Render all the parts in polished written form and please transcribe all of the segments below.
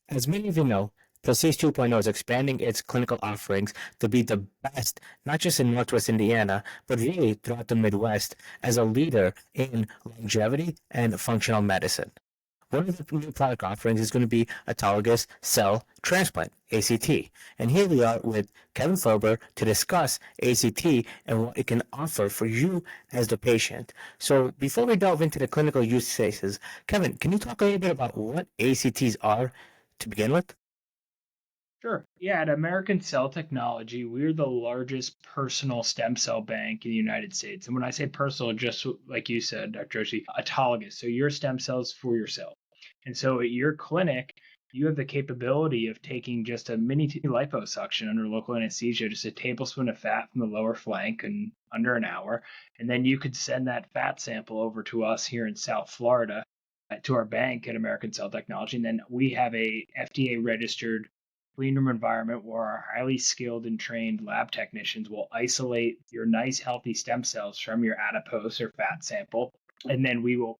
As many of you know, Proceed 2.0 is expanding its clinical offerings to be the best, not just in Northwest Indiana, but really throughout the Midwest as a leader in longevity and functional medicine. One of the new product offerings is going to be Autologous Cell Transplant, ACT. And here we are with Kevin Ferber to discuss ACT and what it can offer for you as the patient. So before we delve into the clinical use cases, Kevin, can you talk a little bit about what ACTs are to begin with? Sure. Yeah, at American Cell Technology, we're the largest personal stem cell bank in the United States. And when I say personal, just like you said, Dr. Joshi, autologous. So your stem cells for yourself. And so at your clinic, you have the capability of taking just a mini liposuction under local anesthesia, just a tablespoon of fat from the lower flank in under an hour. And then you could send that fat sample over to us here in South Florida to our bank at American Cell Technology. And then we have a FDA registered clean room environment where our highly skilled and trained lab technicians will isolate your nice healthy stem cells from your adipose or fat sample. And then we will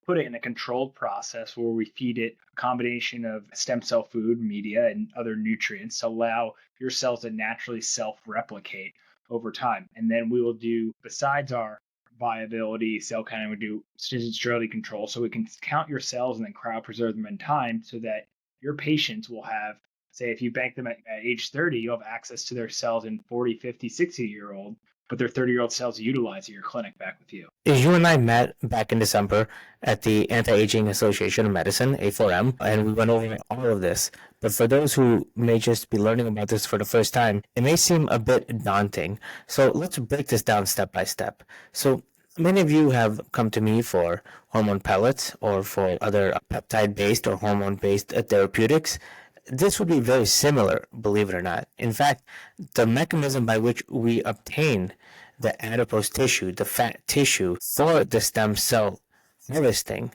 put it in a controlled process where we feed it a combination of stem cell food, media, and other nutrients to allow your cells to naturally self replicate over time. And then we will do, besides our viability cell counting, we do sterility control. So we can count your cells and then cryopreserve them in time so that your patients will have, say, if you bank them at age 30, you'll have access to their cells in 40, 50, 60-year-old, but their 30-year-old cells utilize at your clinic back with you. You and I met back in December at the Anti-Aging Association of Medicine, A4M, and we went over all of this. But for those who may just be learning about this for the first time, it may seem a bit daunting. So let's break this down step by step. So many of you have come to me for hormone pellets or for other peptide-based or hormone-based therapeutics. This would be very similar, believe it or not. In fact, the mechanism by which we obtain the adipose tissue, the fat tissue for the stem cell harvesting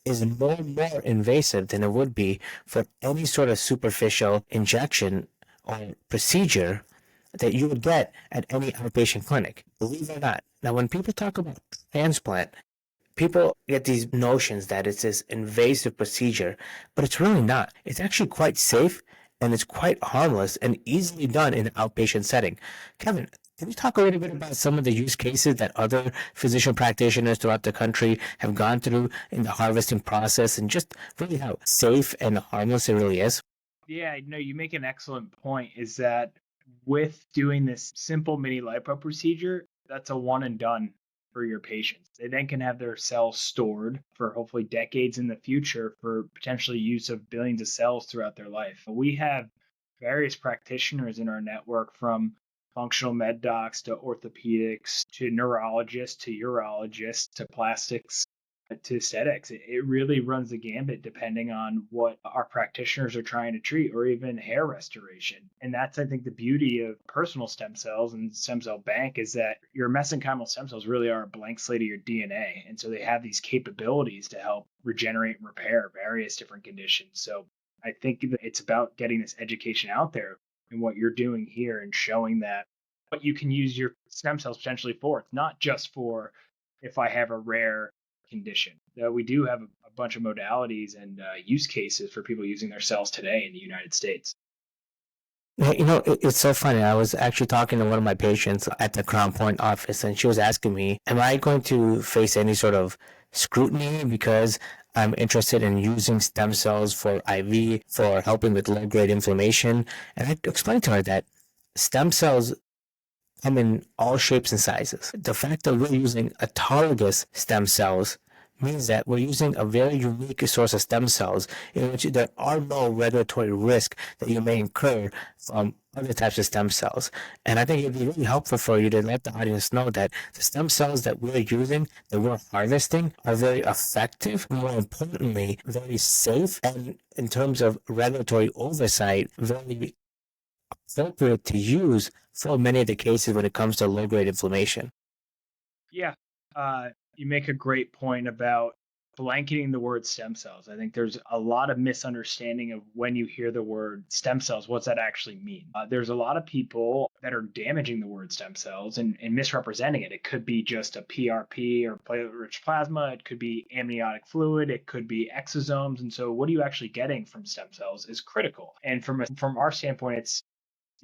is more invasive than it would be for any sort of superficial injection or procedure that you would get at any outpatient clinic. Believe it or not. Now, when people talk about transplant, people get these notions that it's this invasive procedure, but it's really not. It's actually quite safe and it's quite harmless and easily done in an outpatient setting. Kevin, can you talk a little bit about some of the use cases that other physician practitioners throughout the country have gone through in the harvesting process and just really how safe and harmless it really is? Yeah, no, you make an excellent point is that with doing this simple mini lipo procedure, that's a one and done for your patients. They then can have their cells stored for hopefully decades in the future for potentially use of billions of cells throughout their life. We have various practitioners in our network from functional med docs to orthopedics to neurologists to urologists to plastics to aesthetics. It really runs the gambit depending on what our practitioners are trying to treat, or even hair restoration. And that's, I think, the beauty of personal stem cells and stem cell bank is that your mesenchymal stem cells really are a blank slate of your DNA. And so they have these capabilities to help regenerate and repair various different conditions. So I think that it's about getting this education out there and what you're doing here and showing that what you can use your stem cells potentially for. It's not just for if I have a rare condition. We do have a bunch of modalities and use cases for people using their cells today in the United States. It's so funny. I was actually talking to one of my patients at the Crown Point office, and she was asking me, am I going to face any sort of scrutiny because I'm interested in using stem cells for IV, for helping with low-grade inflammation? And I explained to her that stem cells come in all shapes and sizes. The fact that we're using autologous stem cells means that we're using a very unique source of stem cells in which there are no regulatory risk that you may incur from other types of stem cells. And I think it'd be really helpful for you to let the audience know that the stem cells that we're using, that we're harvesting, are very effective, more importantly, very safe, and in terms of regulatory oversight, very appropriate to use for many of the cases when it comes to low grade inflammation. Yeah, you make a great point about blanketing the word stem cells. I think there's a lot of misunderstanding of when you hear the word stem cells, what's that actually mean? There's a lot of people that are damaging the word stem cells and misrepresenting it. It could be just a PRP or platelet-rich plasma. It could be amniotic fluid. It could be exosomes. And so, what are you actually getting from stem cells is critical. And from our standpoint, it's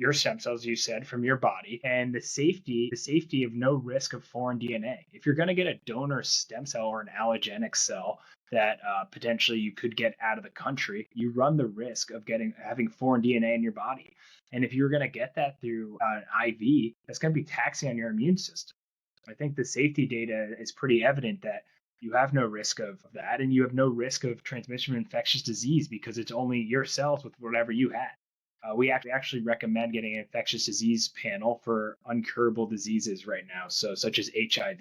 your stem cells, you said, from your body, and the safety of no risk of foreign DNA. If you're going to get a donor stem cell or an allogenic cell that potentially you could get out of the country, you run the risk of having foreign DNA in your body. And if you're going to get that through an IV, that's going to be taxing on your immune system. I think the safety data is pretty evident that you have no risk of that, and you have no risk of transmission of infectious disease because it's only your cells with whatever you had. We actually recommend getting an infectious disease panel for uncurable diseases right now, so such as HIV.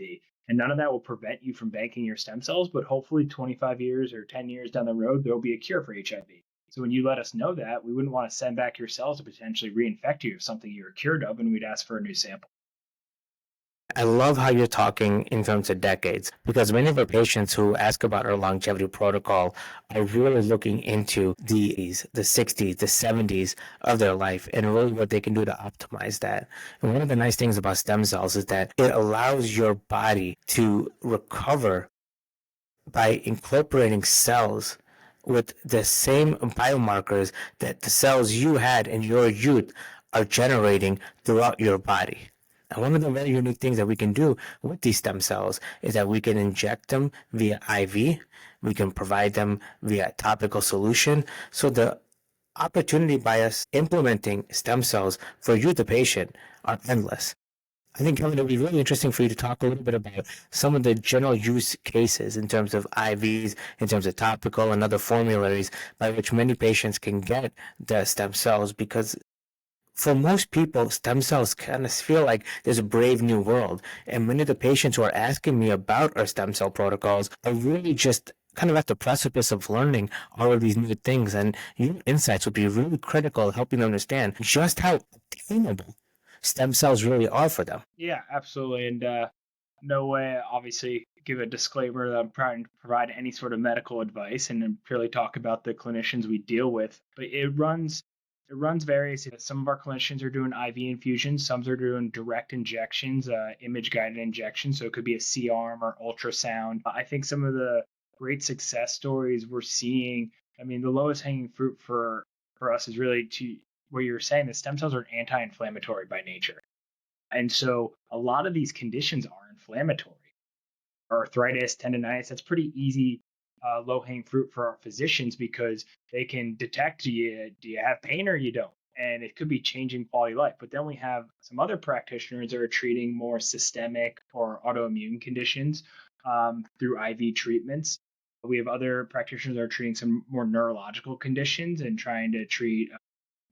And none of that will prevent you from banking your stem cells, but hopefully 25 years or 10 years down the road, there'll be a cure for HIV. So when you let us know that, we wouldn't want to send back your cells to potentially reinfect you of something you're cured of, and we'd ask for a new sample. I love how you're talking in terms of decades because many of our patients who ask about our longevity protocol are really looking into the 60s, the 70s of their life and really what they can do to optimize that. And one of the nice things about stem cells is that it allows your body to recover by incorporating cells with the same biomarkers that the cells you had in your youth are generating throughout your body. And one of the very unique things that we can do with these stem cells is that we can inject them via IV, we can provide them via topical solution. So the opportunity by us implementing stem cells for you, the patient, are endless. I think, Kevin, it would be really interesting for you to talk a little bit about some of the general use cases in terms of IVs, in terms of topical and other formularies by which many patients can get the stem cells, because for most people, stem cells kind of feel like there's a brave new world. And many of the patients who are asking me about our stem cell protocols are really just kind of at the precipice of learning all of these new things. And your insights would be really critical in helping them understand just how attainable stem cells really are for them. Yeah, absolutely. And no way, obviously, give a disclaimer that I'm trying to provide any sort of medical advice and then purely talk about the clinicians we deal with. But it runs various. Some of our clinicians are doing IV infusions, some are doing direct injections, image guided injections. So it could be a C-arm or ultrasound. I think some of the great success stories we're seeing, I mean, the lowest hanging fruit for us is really to where you're saying the stem cells are anti-inflammatory by nature. And so a lot of these conditions are inflammatory. Arthritis, tendonitis, that's pretty easy, low hanging fruit for our physicians because they can detect, do you have pain or you don't? And it could be changing quality of life. But then we have some other practitioners that are treating more systemic or autoimmune conditions through IV treatments. We have other practitioners that are treating some more neurological conditions and trying to treat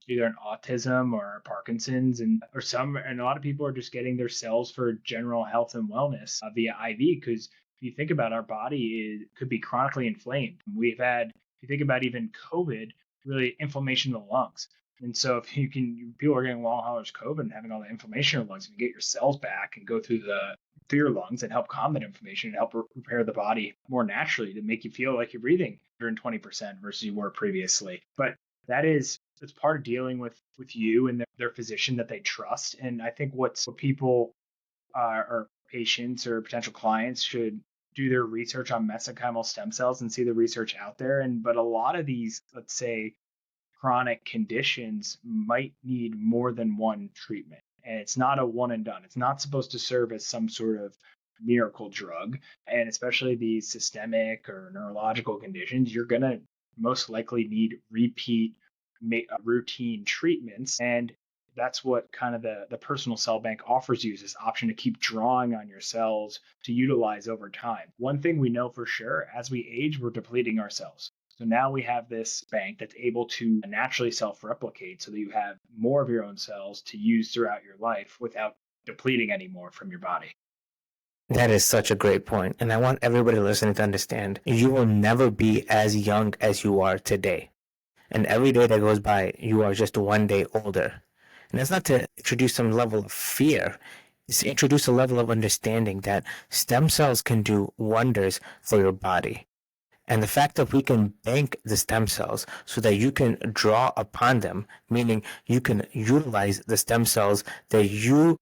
either an autism or Parkinson's, and a lot of people are just getting their cells for general health and wellness via IV. Because if you think about our body, it could be chronically inflamed. If you think about even COVID, really inflammation in the lungs. And so people are getting long haulers COVID and having all the inflammation in the lungs, and you get your cells back and go through your lungs and help calm that inflammation and help repair the body more naturally to make you feel like you're breathing 120% versus you were previously. But it's part of dealing with you and their physician that they trust. And I think what people or patients or potential clients should do their research on mesenchymal stem cells and see the research out there. But a lot of these, let's say, chronic conditions might need more than one treatment. And it's not a one and done. It's not supposed to serve as some sort of miracle drug. And especially these systemic or neurological conditions, you're going to most likely need repeat routine treatments. And that's what kind of the personal cell bank offers you, is this option to keep drawing on your cells to utilize over time. One thing we know for sure, as we age, we're depleting our cells. So now we have this bank that's able to naturally self-replicate so that you have more of your own cells to use throughout your life without depleting anymore from your body. That is such a great point. And I want everybody listening to understand you will never be as young as you are today. And every day that goes by, you are just one day older. And that's not to introduce some level of fear. It's to introduce a level of understanding that stem cells can do wonders for your body. And the fact that we can bank the stem cells so that you can draw upon them, meaning you can utilize the stem cells that you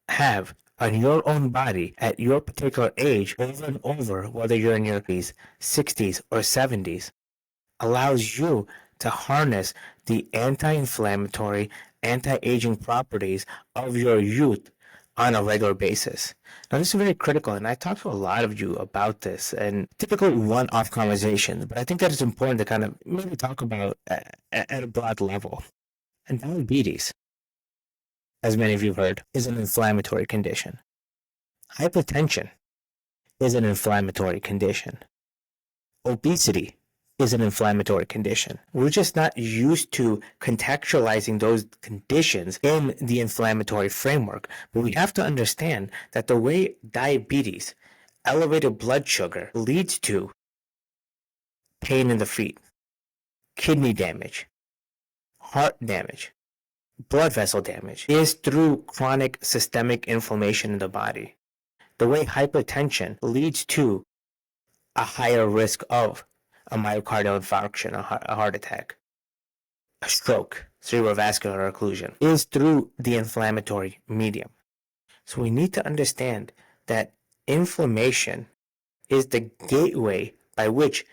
have on your own body at your particular age over and over, whether you're in your 50s, 60s, or 70s, allows you to harness the anti-inflammatory, anti-aging properties of your youth on a regular basis. Now, this is very critical, and I talked to a lot of you about this, and typically one-off conversations, but I think that it's important to kind of maybe talk about at a broad level. And diabetes, as many of you have heard, is an inflammatory condition. Hypertension is an inflammatory condition. Obesity is an inflammatory condition. We're just not used to contextualizing those conditions in the inflammatory framework. But we have to understand that the way diabetes, elevated blood sugar, leads to pain in the feet, kidney damage, heart damage, blood vessel damage, is through chronic systemic inflammation in the body. The way hypertension leads to a higher risk of a myocardial infarction, a heart attack, a stroke, cerebrovascular occlusion, is through the inflammatory medium. So we need to understand that inflammation is the gateway by which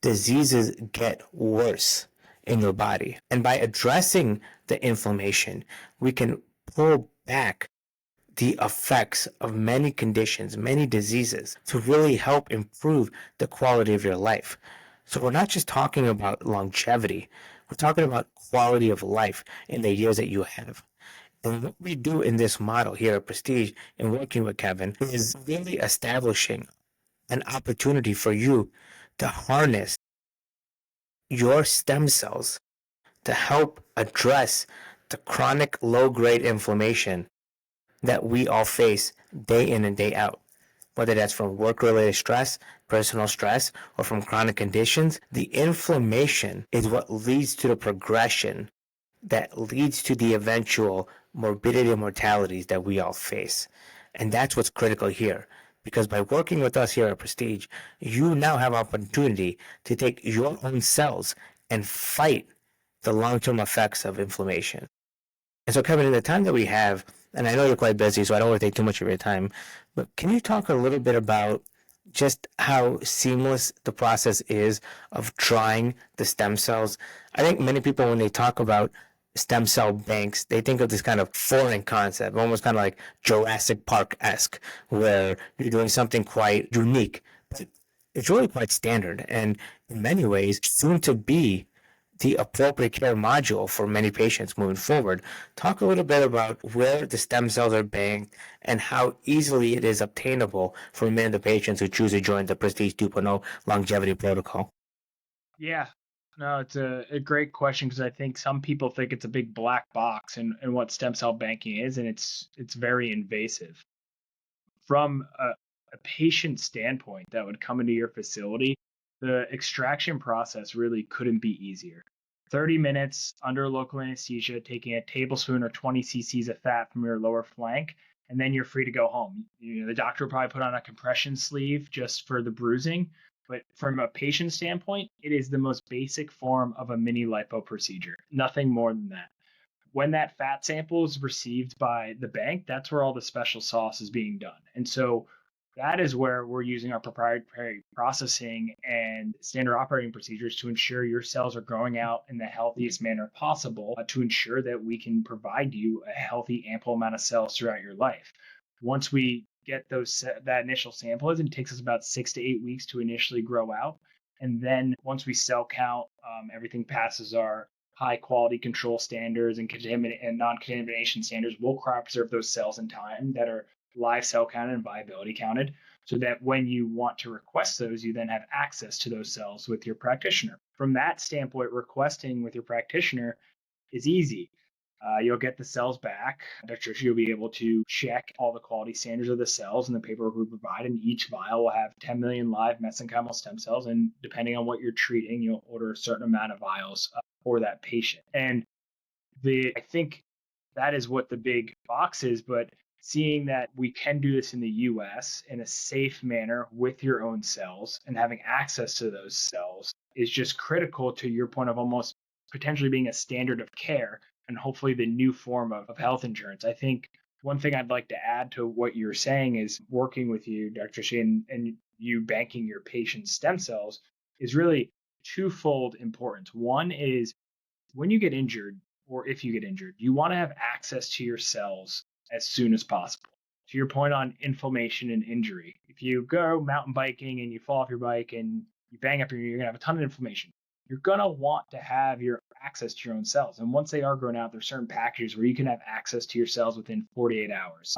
diseases get worse in your body. And by addressing the inflammation, we can pull back the effects of many conditions, many diseases, to really help improve the quality of your life. So we're not just talking about longevity, we're talking about quality of life in the years that you have. And what we do in this model here at Prestige in working with Kevin is really establishing an opportunity for you to harness your stem cells to help address the chronic low-grade inflammation that we all face day in and day out. Whether that's from work-related stress, personal stress, or from chronic conditions, the inflammation is what leads to the progression that leads to the eventual morbidity and mortalities that we all face. And that's what's critical here. Because by working with us here at Prestige, you now have opportunity to take your own cells and fight the long-term effects of inflammation. And so, Kevin, in the time that we have, and I know you're quite busy, so I don't want to take too much of your time, but can you talk a little bit about just how seamless the process is of drawing the stem cells? I think many people, when they talk about stem cell banks, they think of this kind of foreign concept, almost kind of like Jurassic Park-esque, where you're doing something quite unique. But it's really quite standard, and in many ways, soon to be the appropriate care module for many patients moving forward. Talk a little bit about where the stem cells are banked and how easily it is obtainable for many of the patients who choose to join the Prestige 2.0 longevity protocol. Yeah. No, it's a great question because I think some people think it's a big black box and what stem cell banking is, and it's very invasive. From a patient standpoint that would come into your facility, the extraction process really couldn't be easier. 30 minutes under local anesthesia, taking a tablespoon or 20 cc's of fat from your lower flank, and then you're free to go home. You know, the doctor will probably put on a compression sleeve just for the bruising, but from a patient standpoint, it is the most basic form of a mini lipo procedure. Nothing more than that. When that fat sample is received by the bank, that's where all the special sauce is being done. And so that is where we're using our proprietary processing and standard operating procedures to ensure your cells are growing out in the healthiest manner possible, to ensure that we can provide you a healthy, ample amount of cells throughout your life. Once we get that initial sample, it takes us about 6 to 8 weeks to initially grow out. And then once we cell count, everything passes our high quality control standards and non-contamination standards. We'll cryopreserve those cells in time that are live cell counted and viability counted, so that when you want to request those, you then have access to those cells with your practitioner. From that standpoint, requesting with your practitioner is easy. You'll get the cells back. You'll be able to check all the quality standards of the cells and the paperwork we provide, and each vial will have 10 million live mesenchymal stem cells. And depending on what you're treating, you'll order a certain amount of vials for that patient. And I think that is what the big box is. But seeing that we can do this in the US in a safe manner with your own cells and having access to those cells is just critical to your point of almost potentially being a standard of care and hopefully the new form of health insurance. I think one thing I'd like to add to what you're saying is working with you, Dr. Shane, and you banking your patient's stem cells is really twofold important. One is when you get injured, or if you get injured, you want to have access to your cells as soon as possible. To your point on inflammation and injury, if you go mountain biking and you fall off your bike and you bang up you're going to have a ton of inflammation. You're going to want to have your access to your own cells. And once they are grown out, there's certain packages where you can have access to your cells within 48 hours.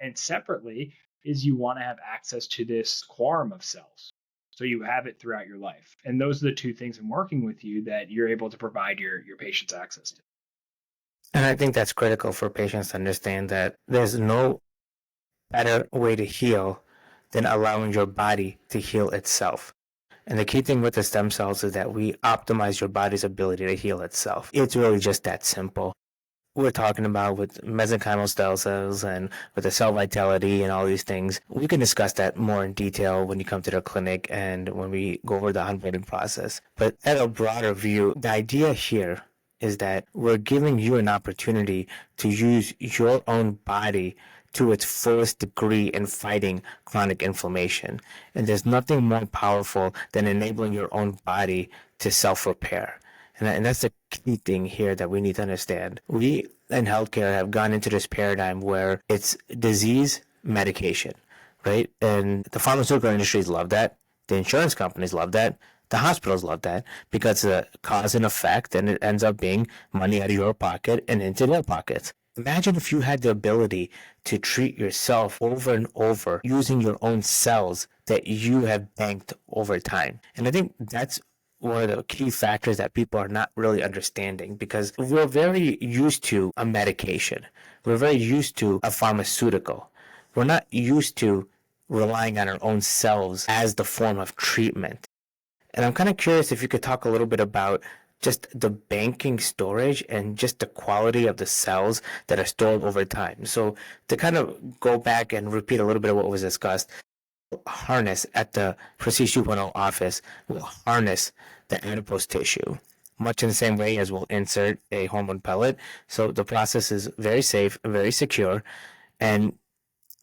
And separately is you want to have access to this quorum of cells. So you have it throughout your life. And those are the two things in working with you that you're able to provide your patients access to. And I think that's critical for patients to understand that there's no better way to heal than allowing your body to heal itself. And the key thing with the stem cells is that we optimize your body's ability to heal itself. It's really just that simple. We're talking about with mesenchymal stem cells and with the cell vitality and all these things. We can discuss that more in detail when you come to the clinic and when we go over the onboarding process. But at a broader view, the idea here is that we're giving you an opportunity to use your own body to its fullest degree in fighting chronic inflammation. And there's nothing more powerful than enabling your own body to self-repair. And that's the key thing here that we need to understand. We in healthcare have gone into this paradigm where it's disease medication, right? And the pharmaceutical industries love that. The insurance companies love that. The hospitals love that because the cause and effect, and it ends up being money out of your pocket and into their pockets. Imagine if you had the ability to treat yourself over and over using your own cells that you have banked over time. And I think that's one of the key factors that people are not really understanding because we're very used to a medication. We're very used to a pharmaceutical. We're not used to relying on our own cells as the form of treatment. And I'm kind of curious if you could talk a little bit about just the banking storage and just the quality of the cells that are stored over time. So to kind of go back and repeat a little bit of what was discussed, harness at the Prestige 2.0 office will harness the adipose tissue, much in the same way as we'll insert a hormone pellet. So the process is very safe, very secure, and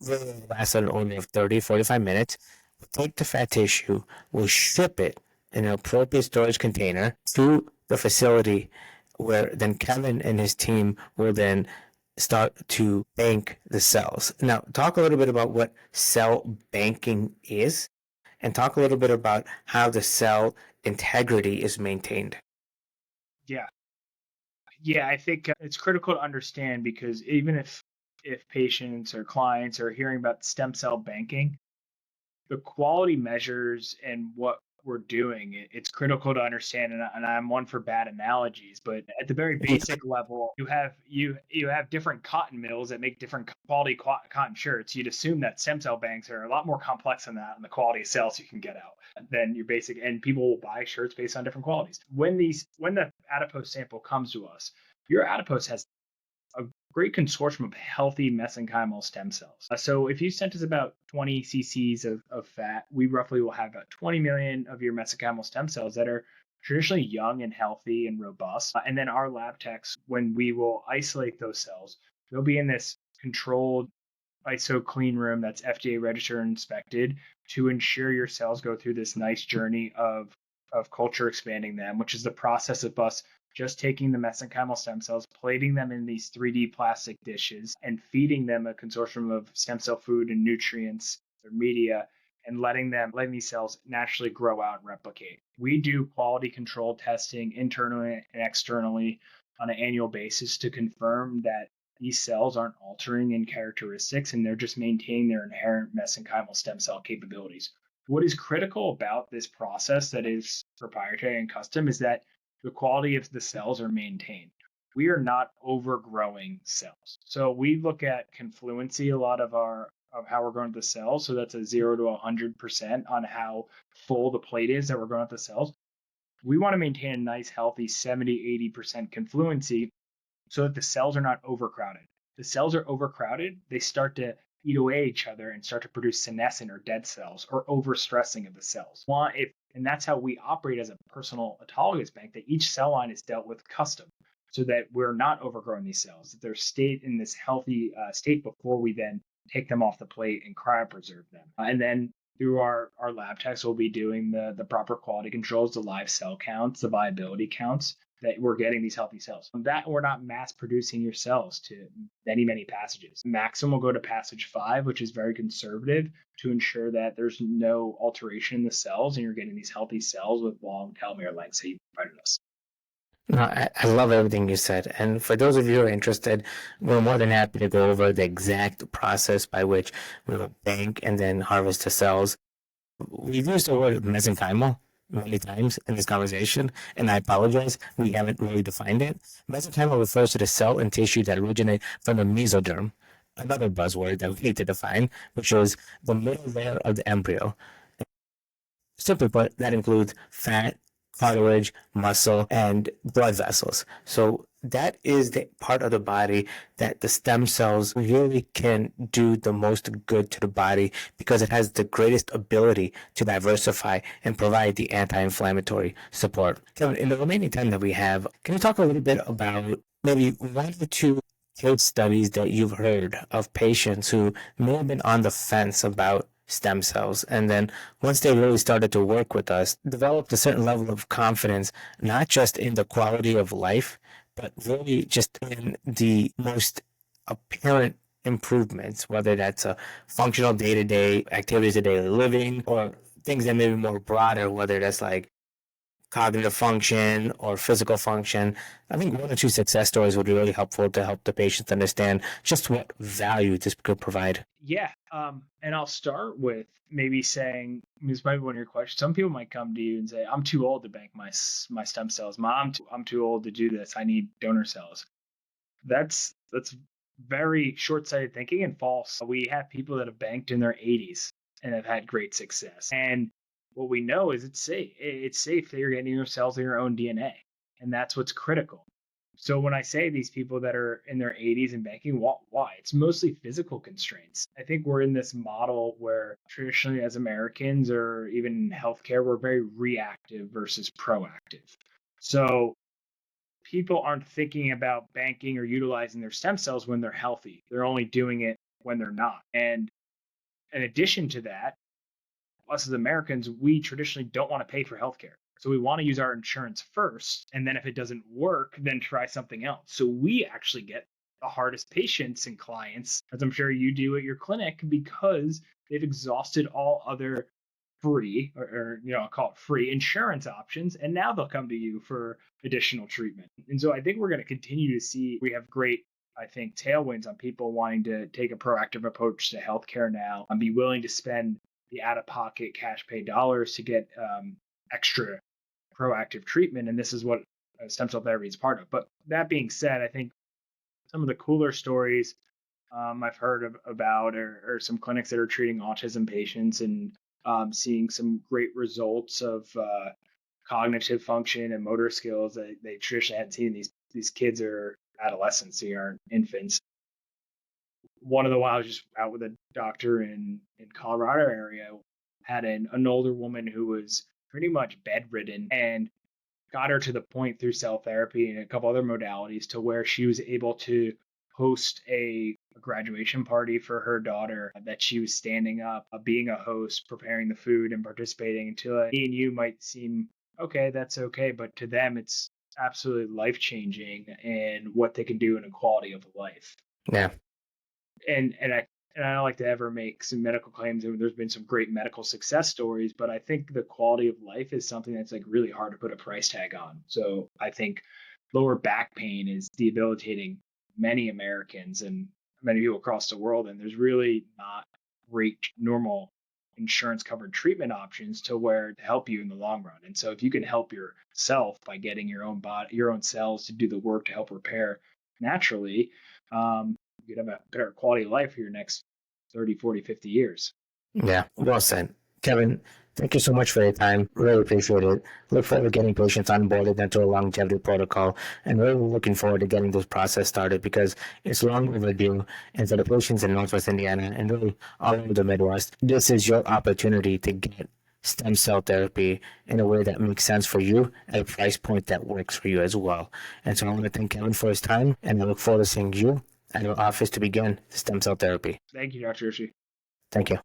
will last an order of 30, 45 minutes. We'll take the fat tissue, we'll ship it in an appropriate storage container to the facility where then Kevin and his team will then start to bank the cells. Now, talk a little bit about what cell banking is and talk a little bit about how the cell integrity is maintained. Yeah. Yeah, I think it's critical to understand because even if patients or clients are hearing about stem cell banking, the quality measures and what we're doing, it's critical to understand. And I'm one for bad analogies, but at the very basic level, you have different cotton mills that make different quality cotton shirts. You'd assume that stem cell banks are a lot more complex than that, and the quality of cells you can get out than your basic. And people will buy shirts based on different qualities. When the adipose sample comes to us, your adipose has a great consortium of healthy mesenchymal stem cells. So if you sent us about 20 cc's of fat, we roughly will have about 20 million of your mesenchymal stem cells that are traditionally young and healthy and robust. And then our lab techs, when we will isolate those cells, they'll be in this controlled ISO clean room that's FDA registered and inspected to ensure your cells go through this nice journey of culture expanding them, which is the process of us just taking the mesenchymal stem cells, plating them in these 3D plastic dishes, and feeding them a consortium of stem cell food and nutrients or media, and letting these cells naturally grow out and replicate. We do quality control testing internally and externally on an annual basis to confirm that these cells aren't altering in characteristics and they're just maintaining their inherent mesenchymal stem cell capabilities. What is critical about this process that is proprietary and custom is that the quality of the cells are maintained. We are not overgrowing cells. So we look at confluency a lot of how we're growing the cells. So that's a 0 to 100% on how full the plate is that we're growing the cells. We want to maintain a nice, healthy 70, 80% confluency so that the cells are not overcrowded. the cells are overcrowded, they start to eat away at each other and start to produce senescent or dead cells or overstressing of the cells. And that's how we operate as a personal autologous bank, that each cell line is dealt with custom so that we're not overgrowing these cells, that they're stayed in this healthy state before we then take them off the plate and cryopreserve them. And then through our lab techs, we'll be doing the proper quality controls, the live cell counts, the viability counts, that we're getting these healthy cells. That we're not mass producing your cells to many passages. Maximum will go to passage 5, which is very conservative to ensure that there's no alteration in the cells and you're getting these healthy cells with long telomere lengths that you provided us. No, I love everything you said. And for those of you who are interested, we're more than happy to go over the exact process by which we will bank and then harvest the cells. We've used the word mesenchymal many times in this conversation, and I apologize, we haven't really defined it. Mesenchymal refers to the cell and tissue that originate from the mesoderm, another buzzword that we need to define, which is the middle layer of the embryo. Simply put, that includes fat, cartilage, muscle, and blood vessels. So that is the part of the body that the stem cells really can do the most good to the body because it has the greatest ability to diversify and provide the anti-inflammatory support. Kevin, in the remaining time that we have, can you talk a little bit about maybe one or two case studies that you've heard of patients who may have been on the fence about stem cells, and then once they really started to work with us, developed a certain level of confidence, not just in the quality of life, but really just in the most apparent improvements, whether that's a functional day-to-day activities of daily living or things that may be more broader, whether that's like cognitive function or physical function. I think one or two success stories would be really helpful to help the patients understand just what value this could provide. Yeah. And I'll start with maybe saying, this might be one of your questions. Some people might come to you and say, I'm too old to bank my stem cells. I'm too old to do this. I need donor cells. That's very short-sighted thinking and false. We have people that have banked in their 80s and have had great success. And what we know is it's safe. It's safe that you're getting your cells in your own DNA. And that's what's critical. So when I say these people that are in their 80s and banking, why? It's mostly physical constraints. I think we're in this model where traditionally as Americans or even in healthcare, we're very reactive versus proactive. So people aren't thinking about banking or utilizing their stem cells when they're healthy. They're only doing it when they're not. And in addition to that, us as Americans, we traditionally don't want to pay for healthcare. So we want to use our insurance first. And then if it doesn't work, then try something else. So we actually get the hardest patients and clients, as I'm sure you do at your clinic, because they've exhausted all other free or I'll call it free insurance options. And now they'll come to you for additional treatment. And so I think we're going to continue to see, we have great, I think, tailwinds on people wanting to take a proactive approach to healthcare now and be willing to spend the out-of-pocket cash pay dollars to get extra proactive treatment. And this is what stem cell therapy is part of. But that being said, I think some of the cooler stories I've heard about are some clinics that are treating autism patients and seeing some great results of cognitive function and motor skills that they traditionally hadn't seen. These kids are adolescents, they aren't infants. One of the while I was just out with a doctor in Colorado area, had an older woman who was pretty much bedridden and got her to the point through cell therapy and a couple other modalities to where she was able to host a graduation party for her daughter, that she was standing up, being a host, preparing the food and participating. To me and you might seem okay, that's okay, but to them it's absolutely life changing and what they can do in a quality of life. Yeah. And I don't like to ever make some medical claims. There's been some great medical success stories, but I think the quality of life is something that's like really hard to put a price tag on. So I think lower back pain is debilitating many Americans and many people across the world, and there's really not great normal insurance covered treatment options to help you in the long run. And so if you can help yourself by getting your own body, your own cells to do the work to help repair naturally, you could have a better quality of life for your next 30, 40, 50 years. Yeah, well said. Kevin, thank you so much for your time. Really appreciate it. Look forward to getting patients onboarded into a longevity protocol and really looking forward to getting this process started because it's long overdue. And for the patients in Northwest Indiana and really all over the Midwest, this is your opportunity to get stem cell therapy in a way that makes sense for you at a price point that works for you as well. And so I want to thank Kevin for his time, and I look forward to seeing you at our office to begin the stem cell therapy. Thank you, Dr. Hershey. Thank you.